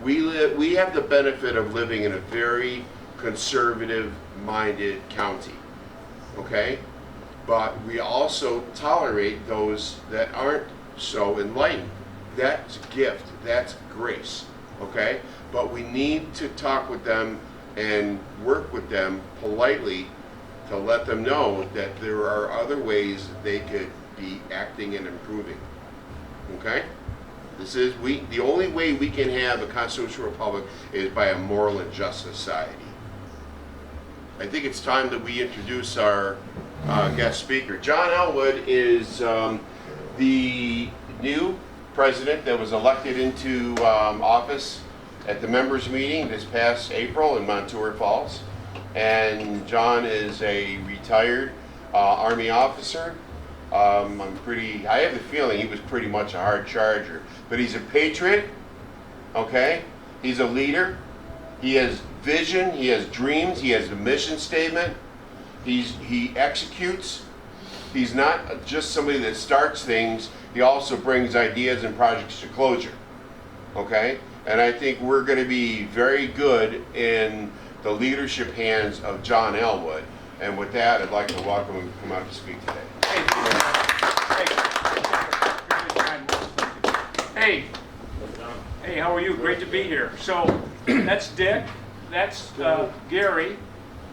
We have the benefit of living in a very conservative-minded county, okay? But we also tolerate those that aren't so enlightened. That's a gift, that's grace, okay? But we need to talk with them and work with them politely to let them know that there are other ways that they could be acting and improving, okay? The only way we can have a constitutional republic is by a moral and just society. I think it's time that we introduce our guest speaker. John Elwood is the new president that was elected into office at the members' meeting this past April in Montour Falls. And John is a retired Army officer. I have the feeling he was pretty much a hard charger, but he's a patriot, okay? He's a leader. He has vision, he has dreams, he has a mission statement. He executes. He's not just somebody that starts things, he also brings ideas and projects to closure, okay? And I think we're going to be very good in the leadership hands of John Elwood. And with that, I'd like to welcome him to come out to speak today. Hey, how are you? Great to be here. So that's Dick, that's Gary,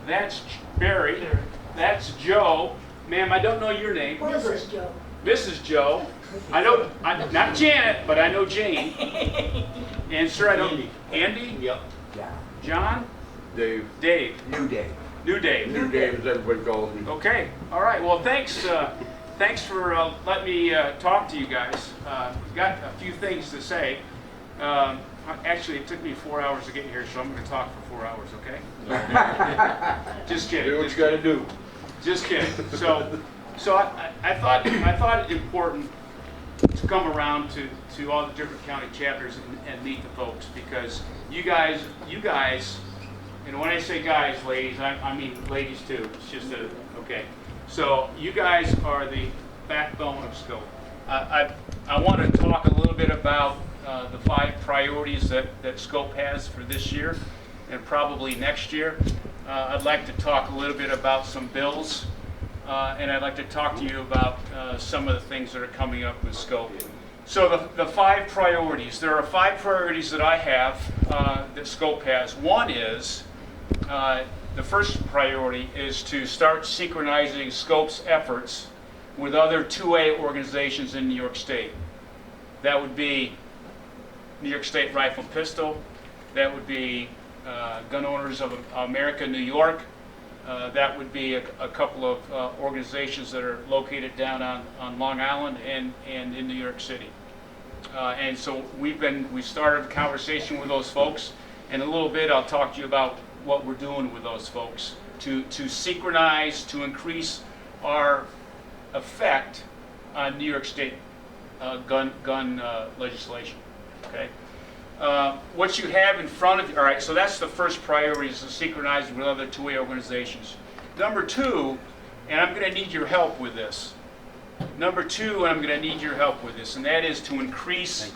that's Barry, that's Joe. Ma'am, I don't know your name. Mrs. Joe. Mrs. Joe. I know, not Janet, but I know Jane. And sir, I don't. Andy? Yep. Yeah. John? Dave. Dave. New Day. New Dave. New Dave, as everybody calls me. Okay. All right. Well, thanks for letting me talk to you guys. Got a few things to say. Actually, it took me 4 hours to get here, so I'm going to talk for 4 hours. Okay? Just kidding. Do what you got to do. Just kidding. So I thought it important to come around to all the different county chapters and meet the folks, because you guys, and when I say guys, ladies, I mean ladies too. It's just okay. So you guys are the backbone of Scope. I want to talk a little bit about the 5 priorities that Scope has for this year and probably next year. I'd like to talk a little bit about some bills, and I'd like to talk to you about some of the things that are coming up with Scope. So the 5 priorities. There are 5 priorities that I have that Scope has. One is, the first priority is to start synchronizing Scope's efforts with other 2A organizations in New York State. That would be New York State Rifle and Pistol. That would be Gun Owners of America, New York. That would be a couple of organizations that are located down on Long Island and in New York City. And so we started a conversation with those folks. In a little bit, I'll talk to you about what we're doing with those folks to synchronize, to increase our effect on New York State gun legislation. Okay. What you have in front of you, all right, so that's the first priority, is to synchronize with other 2A organizations. Number 2, and I'm going to need your help with this. Number 2, and I'm going to need your help with this, and that is to increase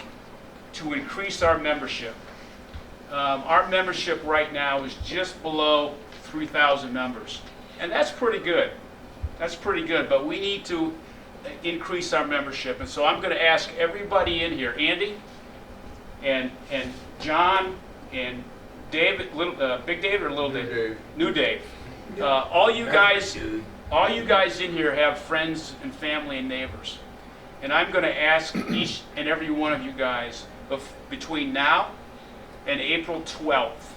our membership. Our membership right now is just below 3,000 members, and that's pretty good. That's pretty good, but we need to increase our membership, and so I'm going to ask everybody in here, Andy, and John, and David, Big David or Little David? New Dave. All you guys in here have friends and family and neighbors, and I'm going to ask each and every one of you guys between now and April 12th,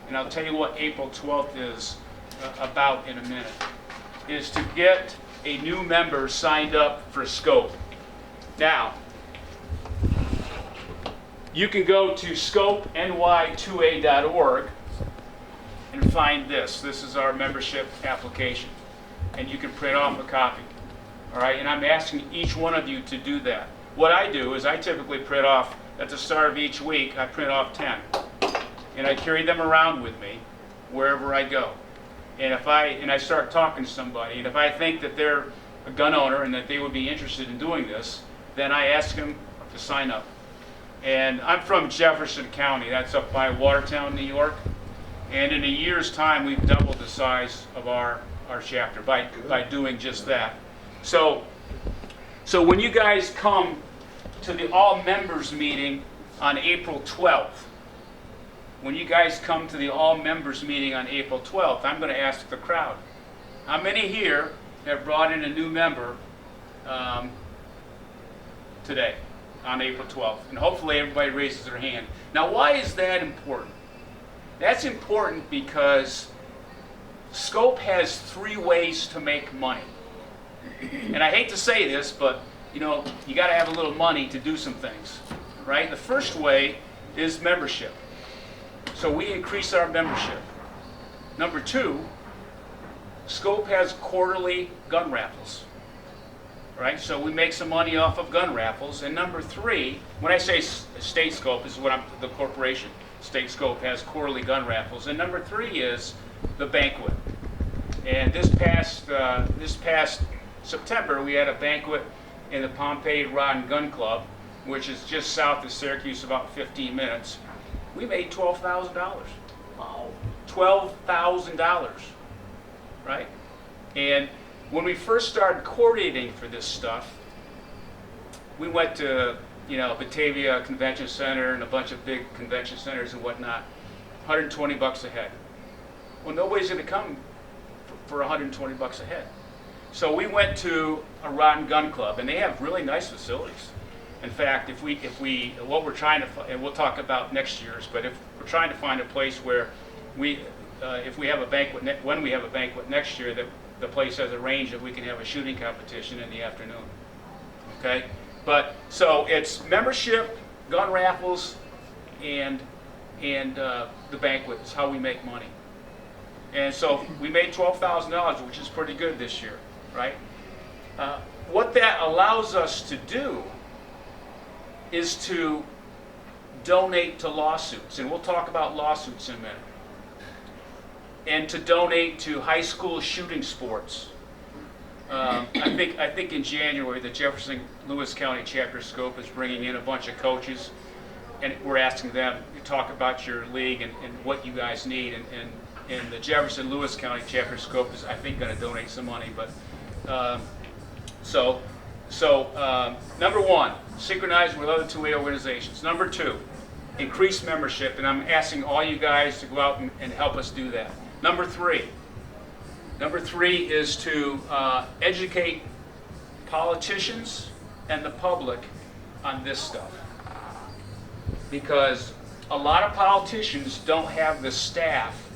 and I'll tell you what April 12th is about in a minute, is to get a new member signed up for Scope. Now, you can go to scopeny2a.org and find this. This is our membership application, and you can print off a copy. All right, and I'm asking each one of you to do that. What I do is I typically print off, at the start of each week, I print off 10. And I carry them around with me wherever I go. And I start talking to somebody, and if I think that they're a gun owner and that they would be interested in doing this, then I ask them to sign up. And I'm from Jefferson County, that's up by Watertown, New York. And in a year's time, we've doubled the size of our chapter by doing just that. So when you guys come to the all members meeting on April 12th, when you guys come to the all members meeting on April 12th, I'm going to ask the crowd, how many here have brought in a new member today on April 12th? And hopefully everybody raises their hand. Now, why is that important? That's important because Scope has 3 ways to make money. And I hate to say this, but you know, you got to have a little money to do some things, right? The first way is membership. So we increase our membership. Number 2, Scope has quarterly gun raffles, right? So we make some money off of gun raffles. And number 3, when I say State Scope, is what the corporation. State Scope has quarterly gun raffles. And number 3 is the banquet. And this past September, we had a banquet in the Pompeii Rod and Gun Club, which is just south of Syracuse, about 15 minutes. We made $12,000. Wow. $12,000, right? And when we first started coordinating for this stuff, we went to, you know, Batavia Convention Center and a bunch of big convention centers and whatnot, $120 a head. Well, nobody's going to come for $120 a head. So we went to a Rod and Gun Club, and they have really nice facilities. In fact, if we what we're trying to, and we'll talk about next year's, but if we're trying to find a place where if we have a banquet, when we have a banquet next year, that the place has arranged that we can have a shooting competition in the afternoon. Okay, but so it's membership, gun raffles, and the banquet is how we make money. And so we made $12,000, which is pretty good this year, right? What that allows us to do is to donate to lawsuits, and we'll talk about lawsuits in a minute, and to donate to high school shooting sports. I think in January the Jefferson Lewis County Chapter Scope is bringing in a bunch of coaches, and we're asking them to talk about your league and what you guys need, and the Jefferson Lewis County Chapter Scope is, I think, going to donate some money. But number 1, synchronize with other 2A organizations. Number 2, increase membership, and I'm asking all you guys to go out and help us do that. Number 3 is to educate politicians and the public on this stuff, because a lot of politicians don't have the staff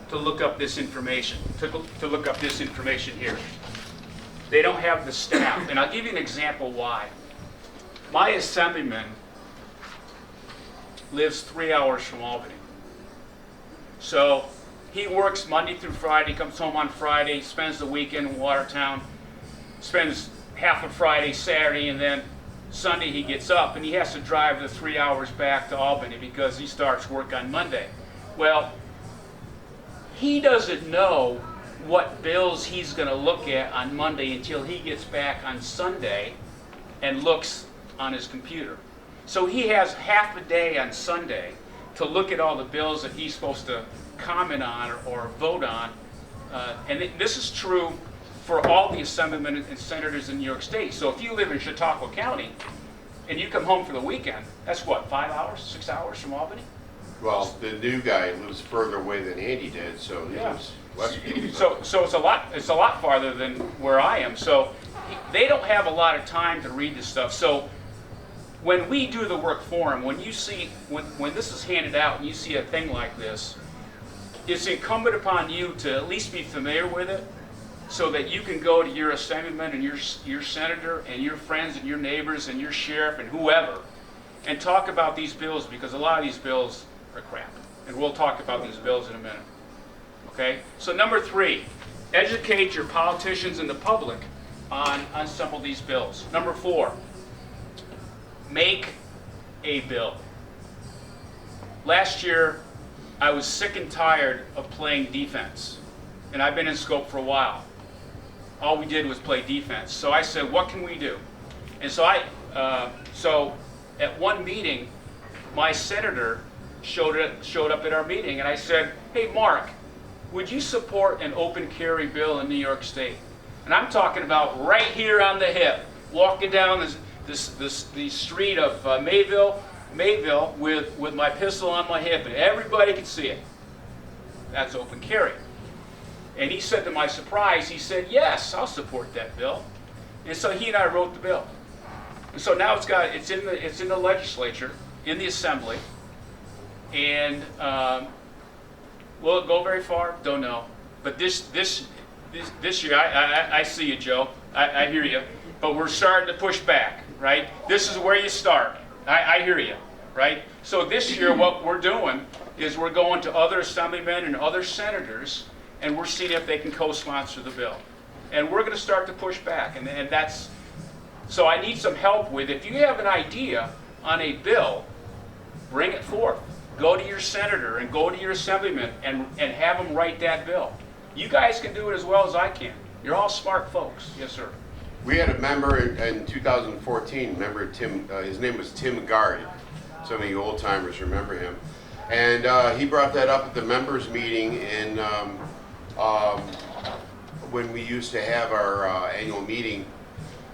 to look up this information, to look up this information here. They don't have the staff. And I'll give you an example why. My assemblyman lives 3 hours from Albany. So he works Monday through Friday, comes home on Friday, spends the weekend in Watertown, spends half of Friday, Saturday, and then Sunday he gets up and he has to drive the 3 hours back to Albany because he starts work on Monday. Well, he doesn't know what bills he's going to look at on Monday until he gets back on Sunday and looks on his computer. So he has half a day on Sunday to look at all the bills that he's supposed to comment on or vote on. And this is true for all the assemblymen and senators in New York State. So if you live in Chautauqua County and you come home for the weekend, that's what, 5 hours, 6 hours from Albany? Well, the new guy lives further away than Andy did, so he lives west. So it's a lot farther than where I am. So they don't have a lot of time to read this stuff. So when we do the work for them, when you see when this is handed out and you see a thing like this, it's incumbent upon you to at least be familiar with it, so that you can go to your assemblyman and your senator and your friends and your neighbors and your sheriff and whoever and talk about these bills, because a lot of these bills are crap. And we'll talk about these bills in a minute. Okay? So number 3, educate your politicians and the public on some of these bills. Number 4, make a bill. Last year, I was sick and tired of playing defense. And I've been in Scope for a while. All we did was play defense. So I said, what can we do? And so at one meeting, my senator showed up at our meeting, and I said, "Hey, Mark, would you support an open carry bill in New York State?" And I'm talking about right here on the hip, walking down the street of Mayville with my pistol on my hip, and everybody could see it. That's open carry. And he said, to my surprise, he said, "Yes, I'll support that bill." And so he and I wrote the bill. And so now it's in the legislature, in the assembly, and will it go very far? Don't know. But this year, I see you, Joe. I hear you. But we're starting to push back, right? This is where you start. I hear you, right? So this year, what we're doing is we're going to other assemblymen and other senators, and we're seeing if they can co-sponsor the bill. And we're going to start to push back. And that's, so I need some help with, if you have an idea on a bill, bring it forth. Go to your senator and go to your assemblyman and have them write that bill. You guys can do it as well as I can. You're all smart folks. Yes, sir. We had a member in 2014, remember Tim, his name was Tim Gard. Some of you old timers remember him. And he brought that up at the members meeting in, when we used to have our annual meeting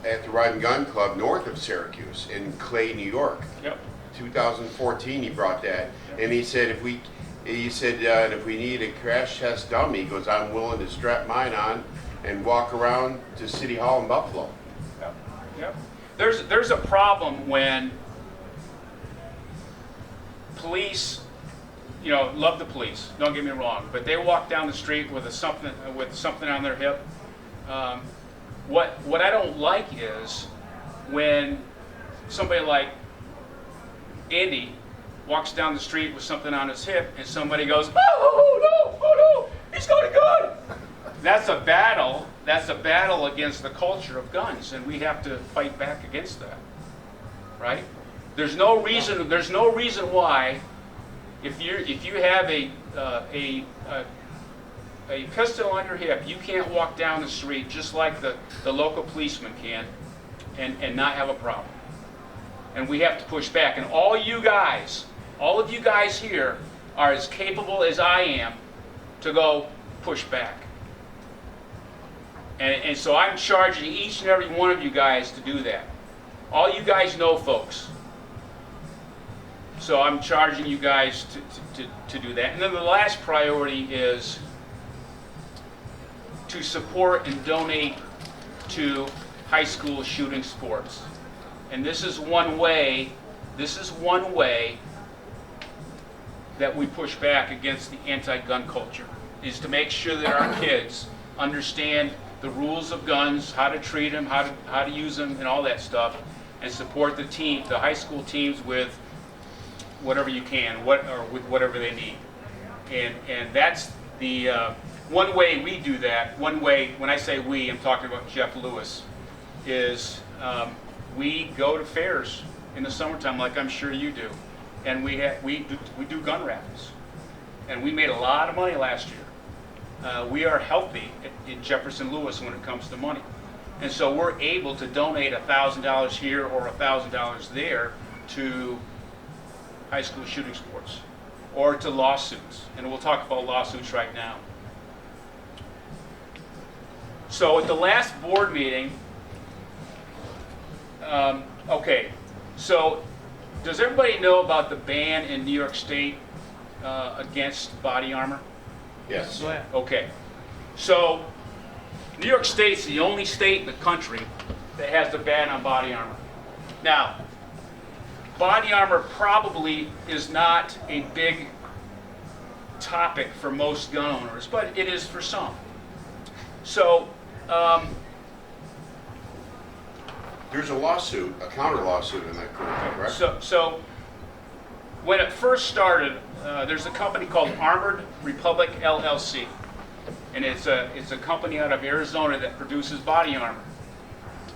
at the Ride and Gun Club north of Syracuse in Clay, New York. Yep. 2014 he brought that, and he said if we need a crash test dummy, he goes, I'm willing to strap mine on and walk around to City Hall in Buffalo. Yep. Yep. There's a problem when police, love the police. Don't get me wrong, but they walk down the street with something on their hip. What I don't like is when somebody like Andy walks down the street with something on his hip, and somebody goes, oh no, he's got a gun. That's a battle. That's a battle against the culture of guns, and we have to fight back against that, right? There's no reason why, if you have a pistol on your hip, you can't walk down the street just like the local policeman can, and not have a problem. And we have to push back. And all of you guys here are as capable as I am to go push back. And so I'm charging each and every one of you guys to do that. All you guys know, folks. So I'm charging you guys to do that. And then the last priority is to support and donate to high school shooting sports. And this is one way that we push back against the anti-gun culture, is to make sure that our kids understand the rules of guns, how to treat them, how to use them, and all that stuff, and support the high school teams with whatever you can, with whatever they need. And that's the one way we do that. One way, when I say we, I'm talking about Jeff Lewis, is we go to fairs in the summertime, like I'm sure you do, and we do gun raffles, and we made a lot of money last year. We are healthy in Jefferson Lewis when it comes to money, and so we're able to donate $1,000 here or $1,000 there to high school shooting sports, or to lawsuits, and we'll talk about lawsuits right now. So at the last board meeting, okay, so does everybody know about the ban in New York State against body armor? Yes. Okay, so New York State's the only state in the country that has the ban on body armor. Now, body armor probably is not a big topic for most gun owners, but it is for some. So, There's a lawsuit, a counter lawsuit in that correct? So when it first started, there's a company called Armored Republic LLC, and it's a company out of Arizona that produces body armor.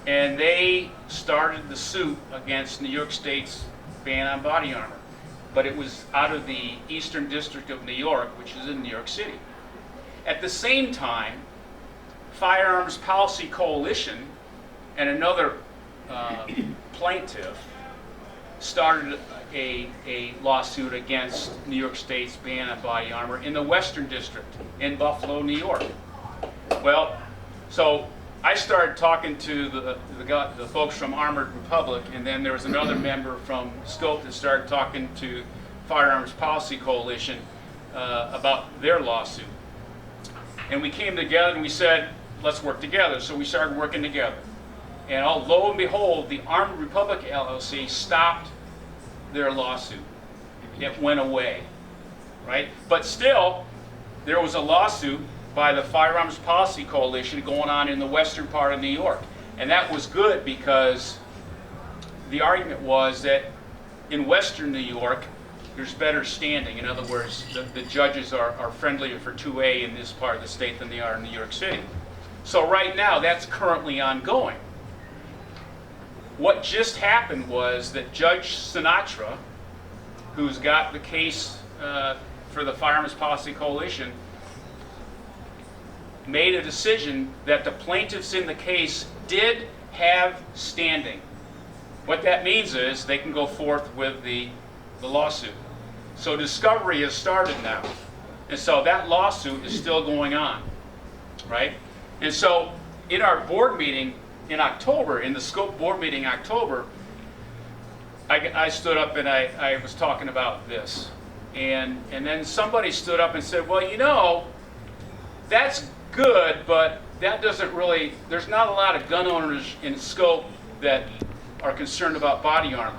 And they started the suit against New York State's ban on body armor, but it was out of the Eastern District of New York, which is in New York City. At the same time, Firearms Policy Coalition and another plaintiff started a lawsuit against New York State's ban on body armor in the Western District in Buffalo, New York. Well, so I started talking to the folks from Armored Republic, and then there was another member from Scope that started talking to Firearms Policy Coalition about their lawsuit. And we came together and we said, let's work together. So we started working together. And lo and behold, the Armored Republic LLC stopped their lawsuit. It went away, right? But still, there was a lawsuit by the Firearms Policy Coalition going on in the western part of New York. And that was good because the argument was that in western New York, there's better standing. In other words, the judges are friendlier for 2A in this part of the state than they are in New York City. So right now, that's currently ongoing. What just happened was that Judge Sinatra, who's got the case for the Firearms Policy Coalition, made a decision that the plaintiffs in the case did have standing. What that means is they can go forth with the lawsuit. So discovery has started now. And so that lawsuit is still going on, right? And so in our board meeting in October, in the Scope board meeting in October, I stood up and I was talking about this. And then somebody stood up and said, well, you know, that's good, but that doesn't really, there's not a lot of gun owners in Scope that are concerned about body armor.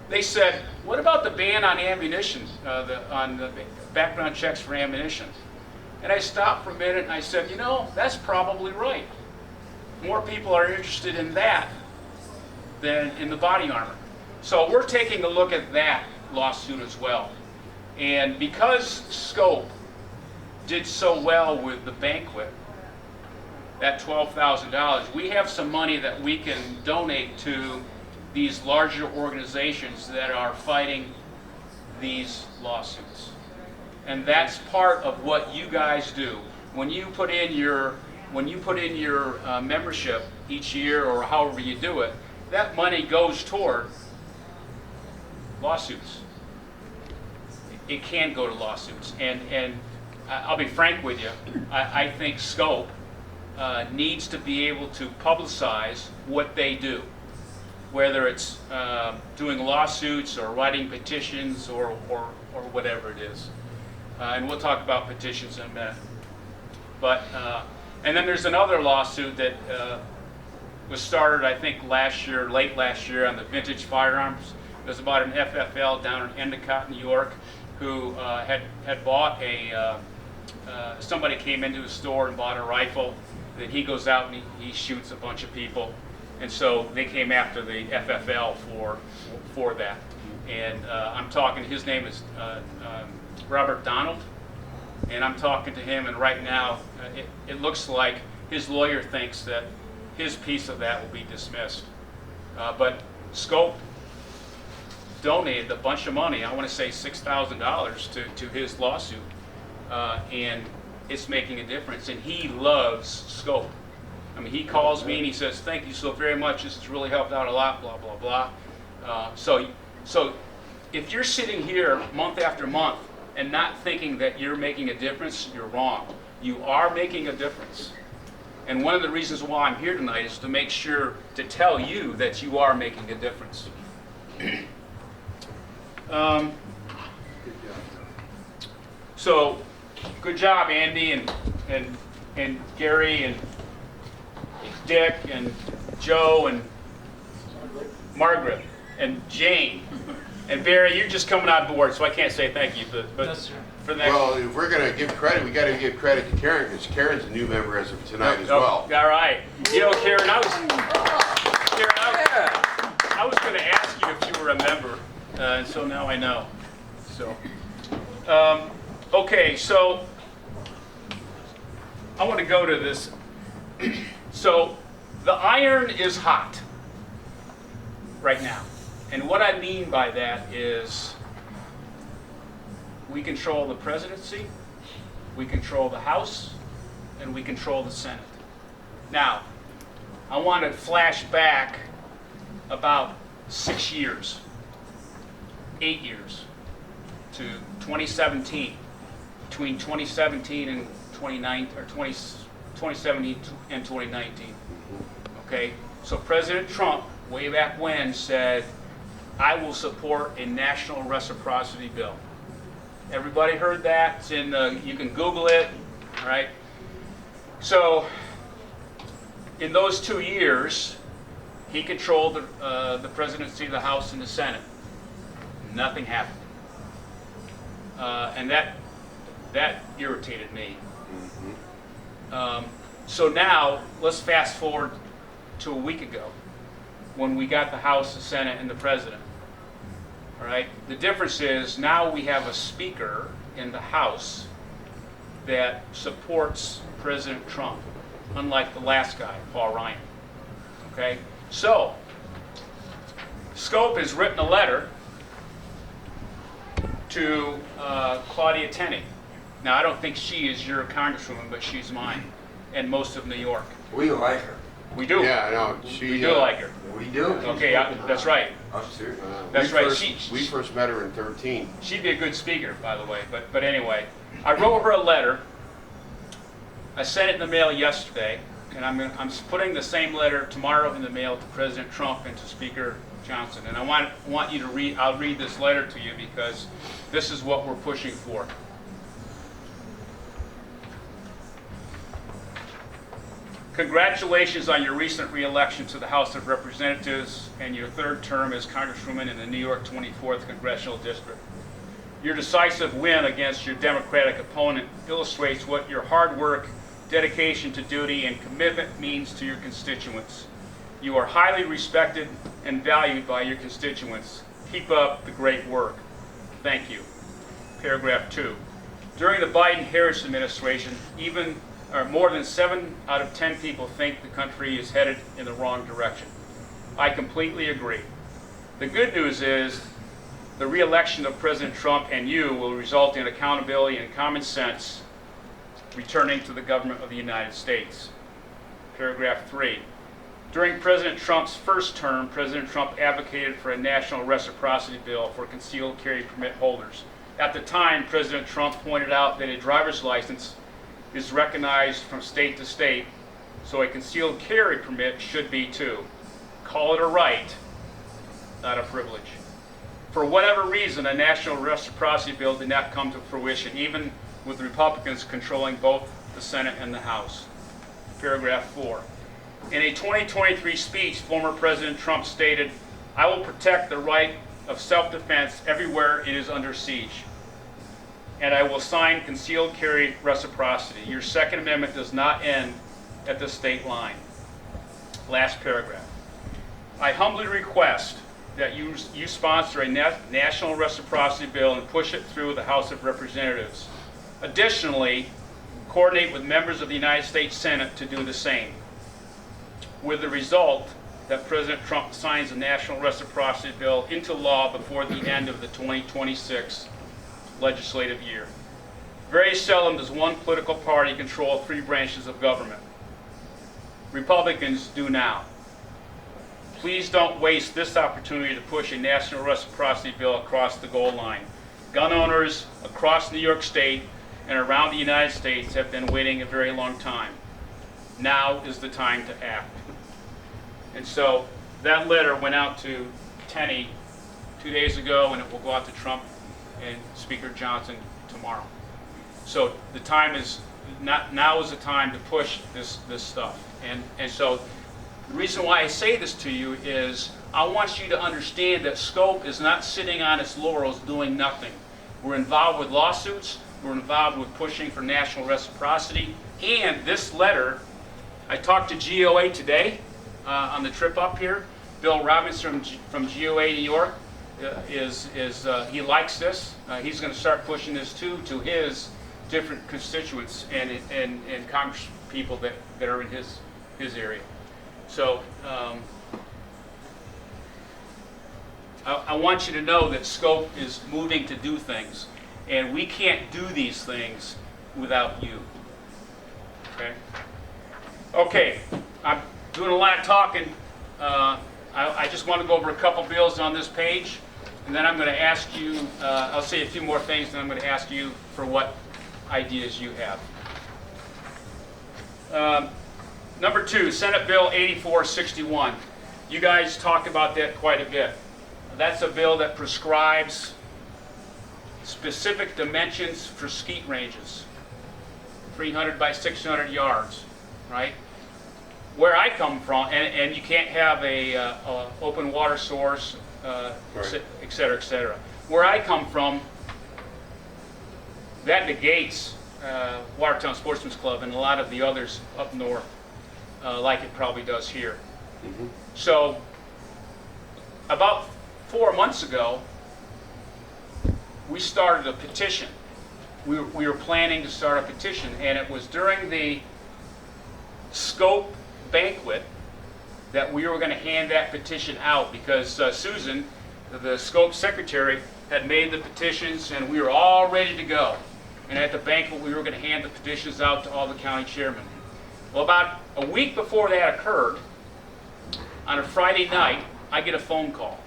They said, what about the ban on ammunition, on the background checks for ammunition? And I stopped for a minute and I said, you know, that's probably right. More people are interested in that than in the body armor. So we're taking a look at that lawsuit as well. And because Scope did so well with the banquet, that $12,000, we have some money that we can donate to these larger organizations that are fighting these lawsuits. And that's part of what you guys do. When you put in your membership each year or however you do it, that money goes toward lawsuits. It can go to lawsuits. And I'll be frank with you, I think Scope needs to be able to publicize what they do, whether it's doing lawsuits or writing petitions or whatever it is. And we'll talk about petitions in a minute. But, and then there's another lawsuit that was started, I think, last year, late last year, on the vintage firearms. It was about an FFL down in Endicott, New York, who had bought somebody came into his store and bought a rifle. Then he goes out and he shoots a bunch of people. And so they came after the FFL for that. And I'm talking, his name is Robert Donald. And I'm talking to him, and right now it looks like his lawyer thinks that his piece of that will be dismissed. But Scope donated a bunch of money, I want to say $6,000 to his lawsuit. And it's making a difference. And he loves Scope. I mean, he calls me and he says, thank you so very much, this has really helped out a lot, blah, blah, blah. So if you're sitting here month after month and not thinking that you're making a difference, you're wrong. You are making a difference. And one of the reasons why I'm here tonight is to make sure to tell you that you are making a difference. So, good job, Andy and Gary and Dick and Joe and Margaret and Jane. And Barry, you're just coming on board, so I can't say thank you, but for the next. Well, if we're going to give credit, we got to give credit to Karen, because Karen's a new member as of tonight as well. All right. You know, Karen, I was going to ask you if you were a member, and so now I know. So, okay, so I want to go to this. So, the iron is hot right now. And what I mean by that is we control the presidency, we control the House, and we control the Senate. Now, I want to flash back about 6 years. 8 years to 2017. Between 2017 and 2019, or 2017 and 2019. Okay, so President Trump, way back when, said, "I will support a national reciprocity bill." Everybody heard that? It's in the, you can Google it, all right? So, in those 2 years, he controlled the presidency of the House and the Senate. Nothing happened. And that irritated me. So now, let's fast forward to a week ago, when we got the House, the Senate, and the President. All right? The difference is now we have a speaker in the House that supports President Trump, unlike the last guy, Paul Ryan. Okay? So, Scope has written a letter to Claudia Tenney. Now, I don't think she is your congresswoman, but she's mine, and most of New York. We like her. We do. Yeah, I know. We do like her. We do. Okay, that's right. Us too. That's right. We first met her in 13. She'd be a good speaker, by the way. But anyway, I wrote her a letter. I sent it in the mail yesterday, and I'm putting the same letter tomorrow in the mail to President Trump and to Speaker Johnson. And I want you to read. I'll read this letter to you because this is what we're pushing for. Congratulations on your recent re-election to the House of Representatives and your third term as Congresswoman in the New York 24th Congressional District. Your decisive win against your Democratic opponent illustrates what your hard work, dedication to duty, and commitment means to your constituents. You are highly respected and valued by your constituents. Keep up the great work. Thank you. Paragraph 2. During the Biden-Harris administration, more than 7 out of 10 people think the country is headed in the wrong direction. I completely agree. The good news is the re-election of President Trump and you will result in accountability and common sense returning to the government of the United States. Paragraph 3. During President Trump's first term, President Trump advocated for a national reciprocity bill for concealed carry permit holders. At the time, President Trump pointed out that a driver's license is recognized from state to state, so a concealed carry permit should be too. Call it a right, not a privilege. For whatever reason, a national reciprocity bill did not come to fruition, even with Republicans controlling both the Senate and the House. Paragraph 4. In a 2023 speech, former President Trump stated, "I will protect the right of self-defense everywhere it is under siege, and I will sign concealed carry reciprocity. Your Second Amendment does not end at the state line." Last paragraph. I humbly request that you sponsor a national reciprocity bill and push it through the House of Representatives. Additionally, coordinate with members of the United States Senate to do the same, with the result that President Trump signs a national reciprocity bill into law before the end of the 2026 legislative year. Very seldom does one political party control 3 branches of government. Republicans do now. Please don't waste this opportunity to push a national reciprocity bill across the goal line. Gun owners across New York State and around the United States have been waiting a very long time. Now is the time to act. And so that letter went out to Tenney 2 days ago, and it will go out to Trump and Speaker Johnson tomorrow. So the time is now is the time to push this stuff. And so the reason why I say this to you is I want you to understand that Scope is not sitting on its laurels doing nothing. We're involved with lawsuits. We're involved with pushing for national reciprocity. And this letter, I talked to GOA today on the trip up here. Bill Robinson from GOA New York he likes this. He's going to start pushing this too to his different constituents and Congress people that are in his area. So I want you to know that Scope is moving to do things, and we can't do these things without you. Okay? Okay, I'm doing a lot of talking. I just want to go over a couple bills on this page. And then I'm going to ask you, I'll say a few more things, and I'm going to ask you for what ideas you have. Number 2, Senate Bill 8461. You guys talk about that quite a bit. That's a bill that prescribes specific dimensions for skeet ranges, 300 by 600 yards, right? Where I come from, and you can't have a open water source, Right. et cetera, et cetera. Where I come from, that negates Watertown Sportsman's Club and a lot of the others up north, like it probably does here. So, about 4 months ago, we started a petition. We were planning to start a petition, and it was during the scope banquet that we were going to hand that petition out, because Susan, the scope secretary, had made the petitions and we were all ready to go. And at the banquet we were going to hand the petitions out to all the county chairmen. Well, about a week before that occurred, on a Friday night, I get a phone call.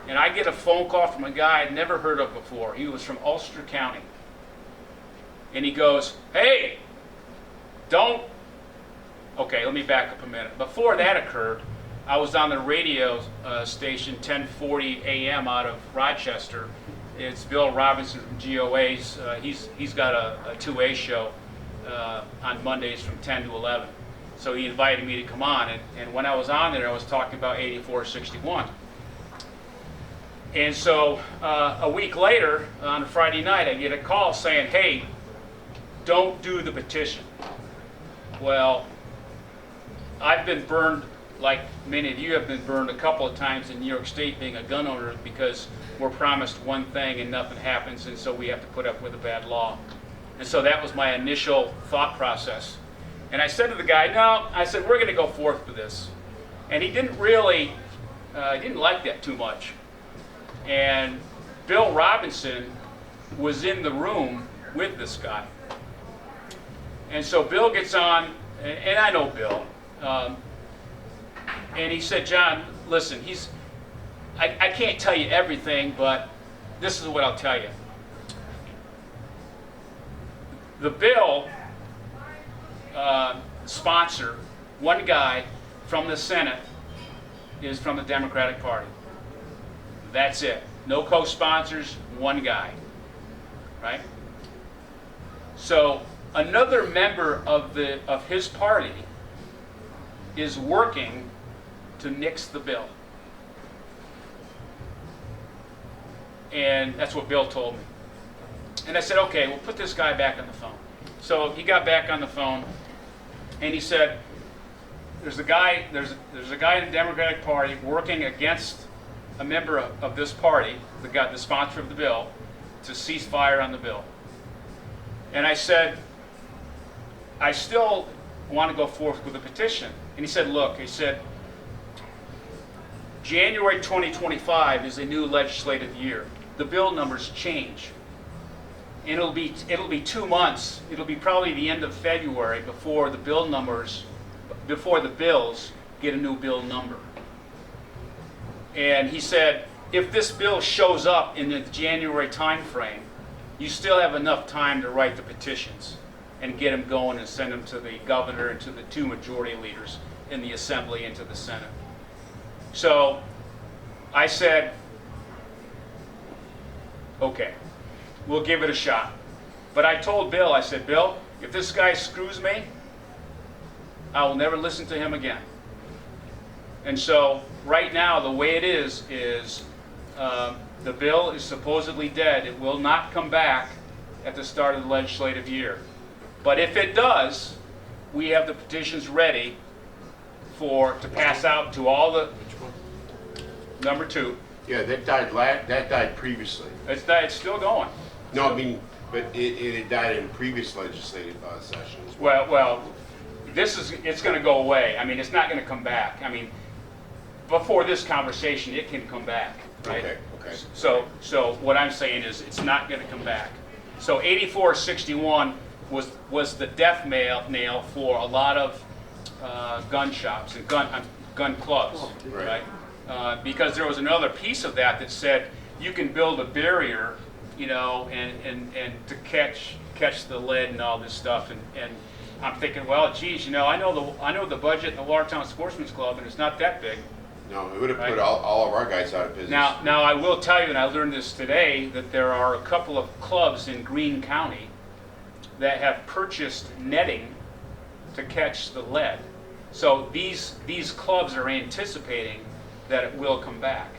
And I get a phone call from a guy I'd never heard of before. He was from Ulster County. And he goes, "Hey, don't..." Okay, let me back up a minute. Before that occurred, I was on the radio station 1040 AM out of Rochester. It's Bill Robinson from GOA's. He's got a 2A show on Mondays from 10 to 11. So he invited me to come on. And when I was on there, I was talking about 8461. And so a week later, on a Friday night, I get a call saying, "Hey, don't do the petition." Well, I've been burned, like many of you have been burned a couple of times in New York State being a gun owner, because we're promised one thing and nothing happens, and so we have to put up with a bad law. And so that was my initial thought process. And I said to the guy, "No," I said, "we're going to go forth with this." And he didn't really, didn't like that too much. And Bill Robinson was in the room with this guy. And so Bill gets on, and I know Bill, and he said, "John, listen, I can't tell you everything, but this is what I'll tell you. The bill sponsor, one guy from the Senate, is from the Democratic Party. That's it. No co-sponsors, one guy, right? So another member of his party is working to nix the bill. And that's what Bill told me. And I said, "Okay, we'll put this guy back on the phone." So he got back on the phone, and he said, there's a guy in the Democratic Party working against a member of this party, the sponsor of the bill, to cease fire on the bill. And I said, "I still want to go forth with a petition." And he said, "Look," he said, "January 2025 is a new legislative year. The bill numbers change. And it'll be 2 months. It'll be probably the end of February before the bills get a new bill number." And he said, "If this bill shows up in the January time frame, you still have enough time to write the petitions and get them going and send them to the governor and to the 2 majority leaders in the Assembly and to the Senate." So I said, "Okay, we'll give it a shot." But I told Bill, I said, "Bill, if this guy screws me, I will never listen to him again." And so right now, the way it is the bill is supposedly dead. It will not come back at the start of the legislative year. But if it does, we have the petitions ready to pass out to all the... Number 2. Yeah, that died previously. It's still going. No, I mean, but it had died in previous legislative sessions. as well. Well, it's going to go away. I mean, it's not going to come back. I mean, before this conversation, it can come back, right? Okay. So what I'm saying is it's not going to come back. So 8461 was the death nail for a lot of gun shops and gun clubs, Right. right? because there was another piece of that that said you can build a barrier, you know, and to catch the lead and all this stuff. And I'm thinking, well, geez, you know, I know the budget in the Watertown Sportsman's Club, and it's not that big. No, it would have Right. put all of our guys out of business. Now I will tell you, and I learned this today, that there are a couple of clubs in Greene County that have purchased netting to catch the lead. So these clubs are anticipating that it will come back,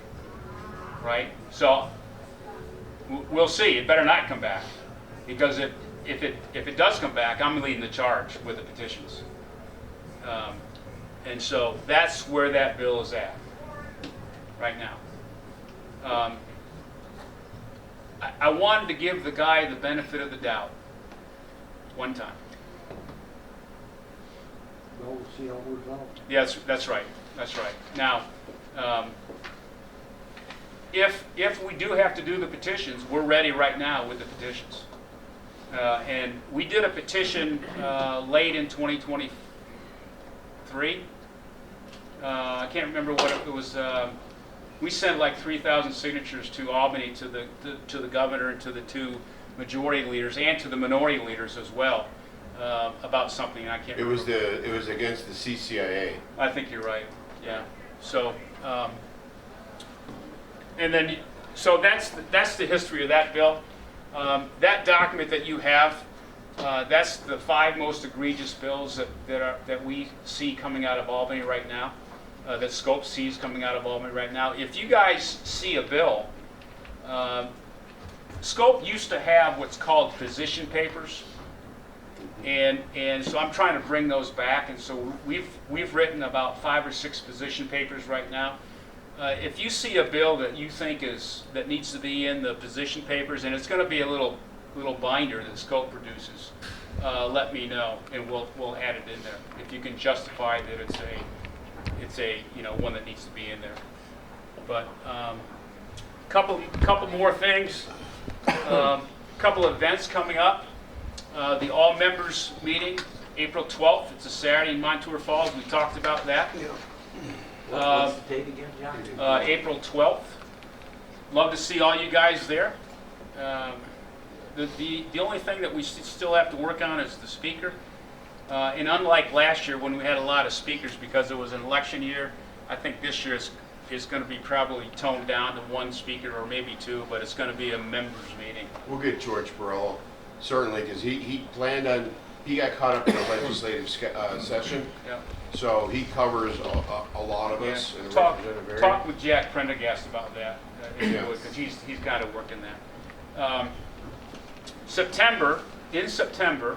right? So we'll see. It better not come back, because if it does come back, I'm leading the charge with the petitions. And so that's where that bill is at right now. I wanted to give the guy the benefit of the doubt one time. We'll see how it works out. Yeah, that's right. That's right. Now, if we do have to do the petitions, we're ready right now with the petitions. And we did a petition late in 2023. I can't remember what it was. We sent like 3,000 signatures to Albany, to the governor and to the two majority leaders and to the minority leaders as well, about something. I can't. It was against the CCIA. I think you're right. Yeah. So, and then, so that's the history of that bill. That document that you have, that's the 5 most egregious bills that we see coming out of Albany right now, that Scope sees coming out of Albany right now. If you guys see a bill, Scope used to have what's called position papers, and so I'm trying to bring those back. And so we've written about 5 or 6 position papers right now. If you see a bill that you think that needs to be in the position papers, and it's going to be a little binder that Scope produces, let me know, and we'll add it in there. If you can justify that it's a one that needs to be in there. But couple more things. Couple events coming up. The all members meeting, April 12th. It's a Saturday in Montour Falls. We talked about that. What's the date again, John? April 12th. Love to see all you guys there. The only thing that we still have to work on is the speaker. And unlike last year when we had a lot of speakers because it was an election year, I think this year is going to be probably toned down to 1 speaker or maybe 2, but it's going to be a members meeting. We'll get George Burrell, certainly, because he got caught up in a legislative session. Yeah. So he covers a lot of us in the Talk representative area. talk with Jack Prendergast about that, if you Yeah. would, because he's got to work in that. In September,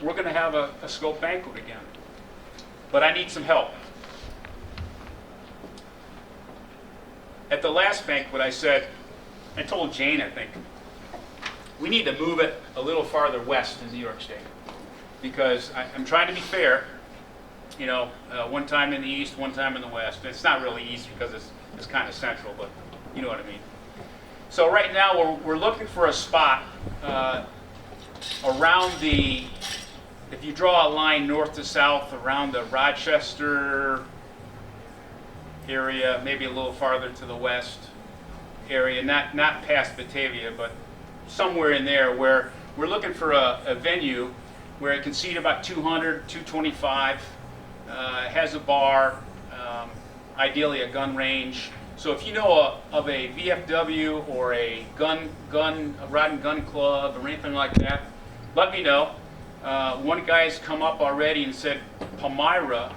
we're going to have a Scope banquet again, but I need some help. At the last banquet, I told Jane, I think, we need to move it a little farther west in New York State, because I'm trying to be fair. One time in the east, one time in the west. It's not really east because it's kind of central, but you know what I mean. So right now we're looking for a spot around if you draw a line north to south around the Rochester area, maybe a little farther to the west area, not past Batavia, but somewhere in there, where we're looking for a venue where it can seat about 200, 225. Has a bar, ideally a gun range. So if you know of a VFW or a rod and gun club or anything like that, let me know. One guy's come up already and said Palmyra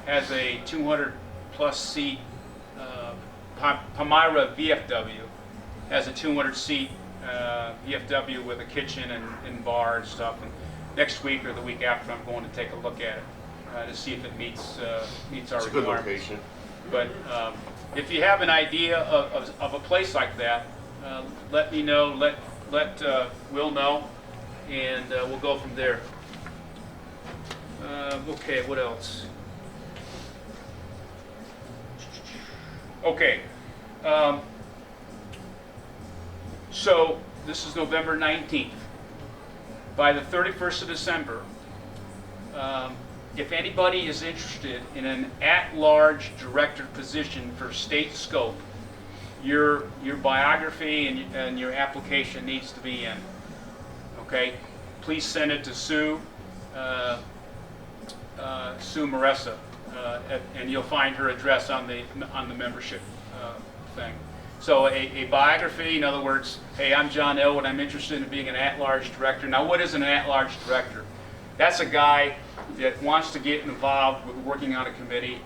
has a 200 plus seat, Palmyra VFW has a 200 seat VFW with a kitchen and bar and stuff. And next week or the week after, I'm going to take a look at it. To see if it meets our It's a good requirements. location. But if you have an idea of a place like that, let me know. Let Will know, and we'll go from there. Okay, what else? Okay. So this is November 19th. By the 31st of December. if anybody is interested in an at-large director position for state scope, your biography and your application needs to be in. Okay, please send it to Sue Maressa, and you'll find her address on the membership thing. So a biography, in other words, hey, I'm John Elwood, I'm interested in being an at-large director. Now, what is an at-large director? That's a guy that wants to get involved with working on a committee,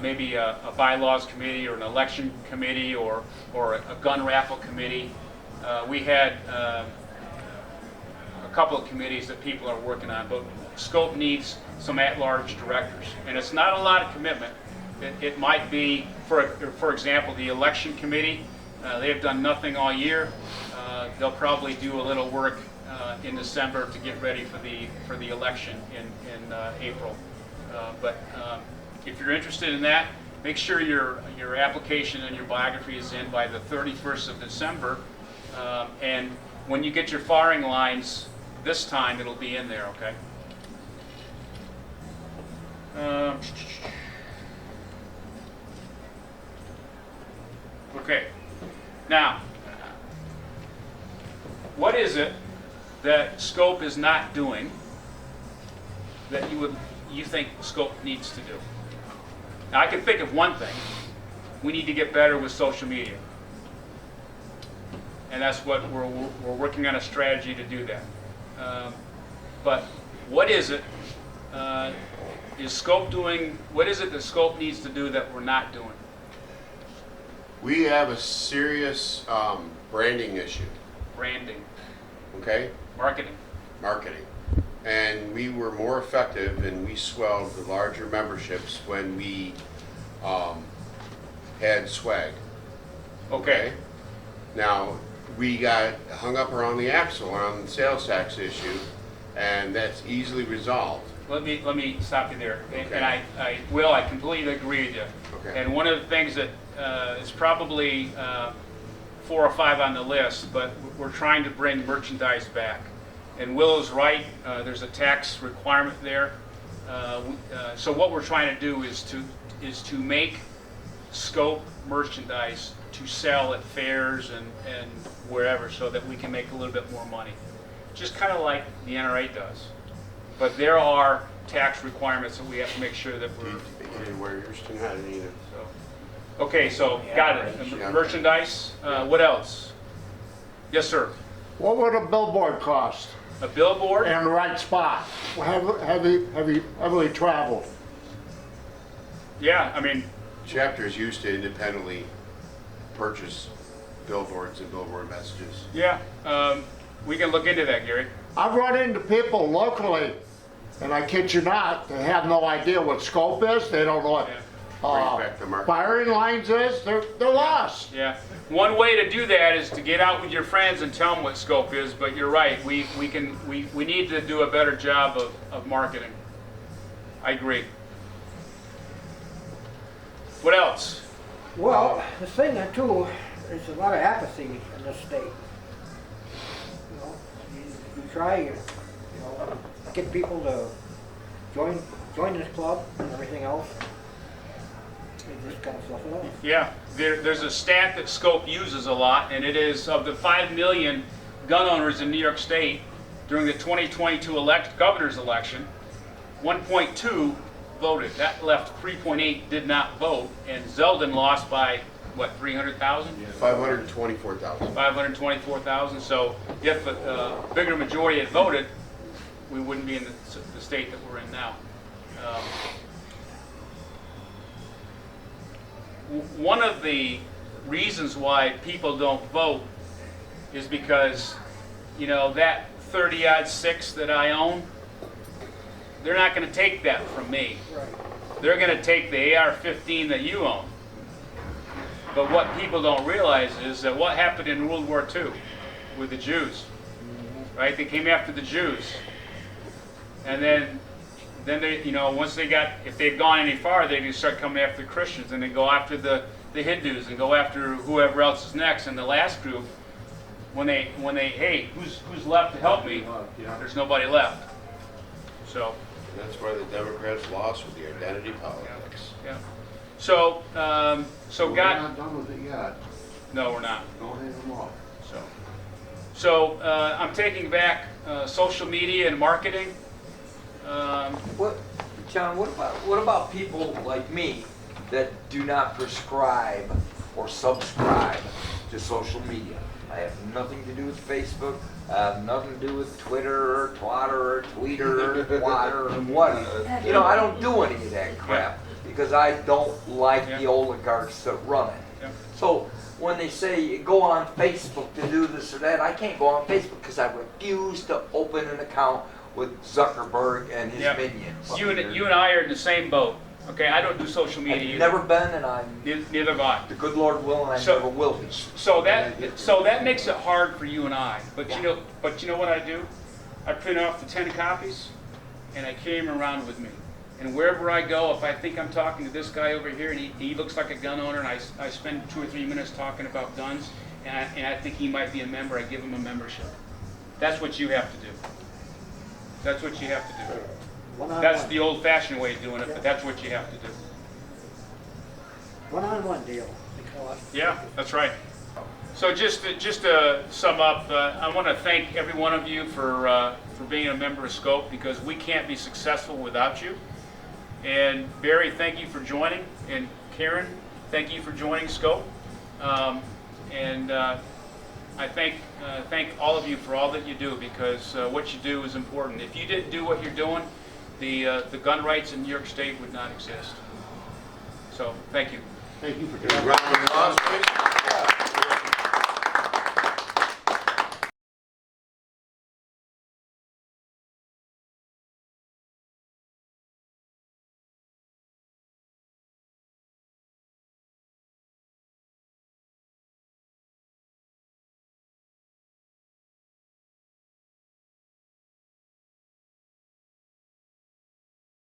maybe a bylaws committee or an election committee or a gun raffle committee. We had a couple of committees that people are working on, but Scope needs some at-large directors. And it's not a lot of commitment. It might be, for example, the election committee. They have done nothing all year. They'll probably do a little work in December to get ready for the election in April. But if you're interested in that, make sure your application and your biography is in by the 31st of December. And when you get your firing lines this time, it'll be in there, okay? Okay. Now, what is it that Scope is not doing that you think Scope needs to do? Now, I can think of one thing. We need to get better with social media. And that's what we're working on, a strategy to do that. But what is it? Is Scope doing? What is it that Scope needs to do that we're not doing? We have a serious branding issue, Branding, okay? marketing. Marketing. And we were more effective and we swelled the larger memberships when we had swag. Okay. Now, we got hung up around the axle on the sales tax issue, and that's easily resolved. Let me stop you there. Okay. And I completely agree with you. Okay. And one of the things that is probably 4 or 5 on the list, but we're trying to bring merchandise back. And Will is right. There's a tax requirement there. So what we're trying to do is to make Scope merchandise to sell at fairs and wherever, so that we can make a little bit more money. Just kind of like the NRA does. But there are tax requirements that we have to make sure that we're. You didn't wear yours tonight either. So, okay, so got it. Yeah. Merchandise. What else? Yes, sir. What would a billboard cost? A billboard. And the right spot? Heavily traveled. Yeah, I mean, Chapters used to independently purchase billboards and billboard messages. yeah. We can look into that, Gary. I've run into people locally, and I kid you not, they have no idea what Scope is. They don't know what Brings back the market. firing lines is. They're lost. Yeah. One way to do that is to get out with your friends and tell them what Scope is. But you're right. We need to do a better job of marketing. I agree. What else? Well, the thing too, there's a lot of apathy in this state. You know, you try, get people to join this club and everything else. They just kind of fluff it off. Yeah. There's a stat that Scope uses a lot, and it is of the 5 million gun owners in New York State during the 2022 governor's election, 1.2 voted. That left 3.8 did not vote, and Zeldin lost by what, 300,000? 524,000. 524,000. So if a bigger majority had voted, we wouldn't be in the state that we're in now. One of the reasons why people don't vote is because, that 30-odd 6 that I own, they're not going to take that from me. Right. They're going to take the AR-15 that you own. But what people don't realize is that what happened in World War II with the Jews, right? They came after the Jews. And then they, once if they'd gone any farther, they can start coming after the Christians, and they go after the Hindus and go after whoever else is next. And the last group, when they, hey, who's left to help me? There's nobody left. So And that's why the Democrats lost with the identity politics. Yeah. So, We're God, not done with it yet. no, we're not. Don't hang them up. So, I'm taking back social media and marketing. What, John, what about people like me that do not prescribe or subscribe to social media? I have nothing to do with Facebook, I have nothing to do with Twitter or Twatter or Tweeter or Twatter or what. You know, I don't do any of that crap because I don't like the oligarchs that run it. Yeah. So when they say go on Facebook to do this or that, I can't go on Facebook because I refuse to open an account with Zuckerberg and his Yeah. minions. You and I are in the same boat. Okay, I don't do social media I've either. never been, and I'm Neither have I. the good Lord will, and I So- never will be. So that makes it hard for you and I. But you know what I do? I print off the 10 copies, and I carry them around with me. And wherever I go, if I think I'm talking to this guy over here, and he looks like a gun owner, and I spend 2 or 3 minutes talking about guns, and I think he might be a member, I give him a membership. That's what you have to do. That's what you have to do. One-on-one. That's the old-fashioned way of doing it, but that's what you have to do. One-on-one deal, they call it. Yeah, that's right. So just to sum up, I want to thank every one of you for being a member of Scope, because we can't be successful without you. And Barry, thank you for joining, and Karen, thank you for joining Scope. I thank all of you for all that you do, because what you do is important. If you didn't do what you're doing, the gun rights in New York State would not exist. So thank you. Thank you for Round of applause, please.